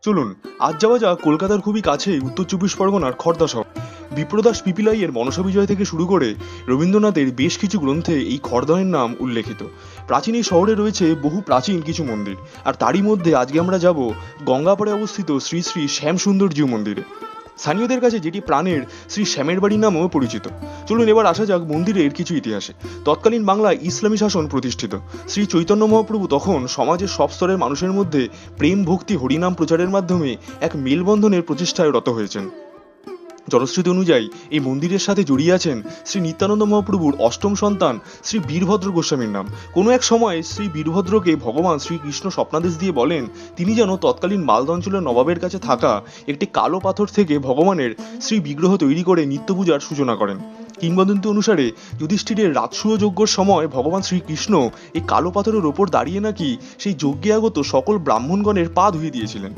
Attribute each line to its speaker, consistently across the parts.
Speaker 1: চলুন আজ যাওয়া যাক কলকাতার খুবই কাছে উত্তর চব্বিশ পরগনার খড়দা শহর। বিপ্রদাস পিপিলাইয়ের মনসা বিজয় থেকে শুরু করে রবীন্দ্রনাথের বেশ কিছু গ্রন্থে এই খড়দহের নাম উল্লেখিত। প্রাচীন এই শহরে রয়েছে বহু প্রাচীন কিছু মন্দির, আর তারই মধ্যে আজকে আমরা যাব গঙ্গাপাড়ে অবস্থিত শ্রী শ্রী শ্যামসুন্দর জিউ মন্দিরে। স্থানীয়দের কাছে যেটি প্রাণের শ্রী শ্যামের বাড়ি নামেও পরিচিত। চলুন এবার আসা যাক মন্দিরের কিছু ইতিহাসে। তৎকালীন বাংলায় ইসলামী শাসন প্রতিষ্ঠিত। শ্রী চৈতন্য মহাপ্রভু তখন সমাজের সব স্তরের মানুষের মধ্যে প্রেম ভক্তি হরিনাম প্রচারের মাধ্যমে এক মেলবন্ধনের প্রচেষ্টায় রত হয়েছেন। জনশ্রুতি অনুযায়ী এই মন্দিরের সাথে জড়িয়ে আছেন শ্রী নিত্যানন্দ মহাপ্রভুর অষ্টম সন্তান শ্রী বীরভদ্র গোস্বামীর নাম। কোনো এক সময় শ্রী বীরভদ্রকে ভগবান শ্রীকৃষ্ণ স্বপ্নাদেশ দিয়ে বলেন তিনি যেন তৎকালীন মালদা অঞ্চলের নবাবের কাছে থাকা একটি কালো পাথর থেকে ভগবানের শ্রী বিগ্রহ তৈরি করে নিত্য পূজার সূচনা করেন। কিংবদন্তি অনুসারে যুধিষ্ঠিরের রাজসূয় যজ্ঞের সময় ভগবান শ্রীকৃষ্ণ এই কালো পাথরের ওপর দাঁড়িয়ে নাকি সেই যজ্ঞে আগত সকল ব্রাহ্মণগণের পা ধুয়ে দিয়েছিলেন।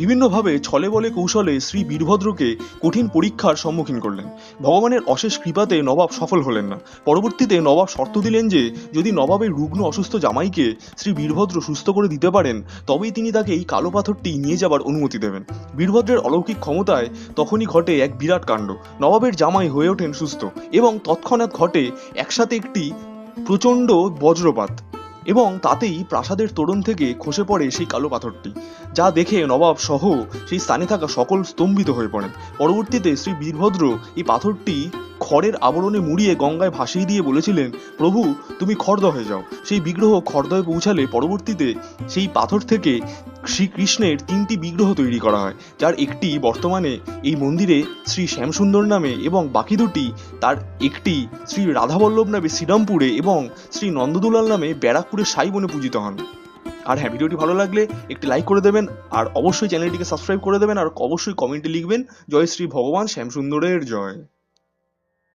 Speaker 1: বিভিন্নভাবে ছলে বলে কৌশলে শ্রী বীরভদ্রকে কঠিন পরীক্ষার সম্মুখীন করলেন। ভগবানের অশেষ কৃপাতে নবাব সফল হলেন না। পরবর্তীতে নবাব শর্ত দিলেন যে যদি নবাবের রুগ্ন অসুস্থ জামাইকে শ্রী বীরভদ্র সুস্থ করে দিতে পারেন তবেই তিনি তাকে এই কালো পাথরটি নিয়ে যাবার অনুমতি দেবেন। বীরভদ্রের অলৌকিক ক্ষমতায় তখনই ঘটে এক বিরাট কাণ্ড। নবাবের জামাই হয়ে ওঠেন সুস্থ এবং তৎক্ষণাৎ ঘটে একসাথে একটি প্রচণ্ড বজ্রপাত এবং তাতেই প্রাসাদের তোরণ থেকে খসে পড়ে সেই কালো পাথরটি, যা দেখে নবাব সহ সেই স্থানে থাকা সকল স্তম্ভিত হয়ে পড়েন। পরবর্তীতে শ্রী বীরভদ্র এই পাথরটি খড়ের আবরণে মুড়িয়ে গঙ্গায় ভাসিয়ে দিয়ে বলেছিলেন প্রভু তুমি খড়দহ হয়ে যাও। সেই বিগ্রহ খড়দহে পৌঁছালে পরবর্তীতে সেই পাথর থেকে শ্রীকৃষ্ণের 3টি বিগ্রহ তৈরি করা হয়, যার একটি বর্তমানে এই মন্দিরে শ্রী শ্যামসুন্দর নামে এবং বাকি দুটি তার একটি শ্রী রাধাবল্লভ নামে শ্রীরামপুরে এবং শ্রী নন্দদুলাল নামে ব্যারাকপুরের সাই বনে পূজিত হন। আর হ্যাঁ, ভিডিওটি ভালো লাগলে একটি লাইক করে দেবেন, আর অবশ্যই চ্যানেলটিকে সাবস্ক্রাইব করে দেবেন, আর অবশ্যই কমেন্টে লিখবেন জয় শ্রী ভগবান শ্যামসুন্দরের জয়।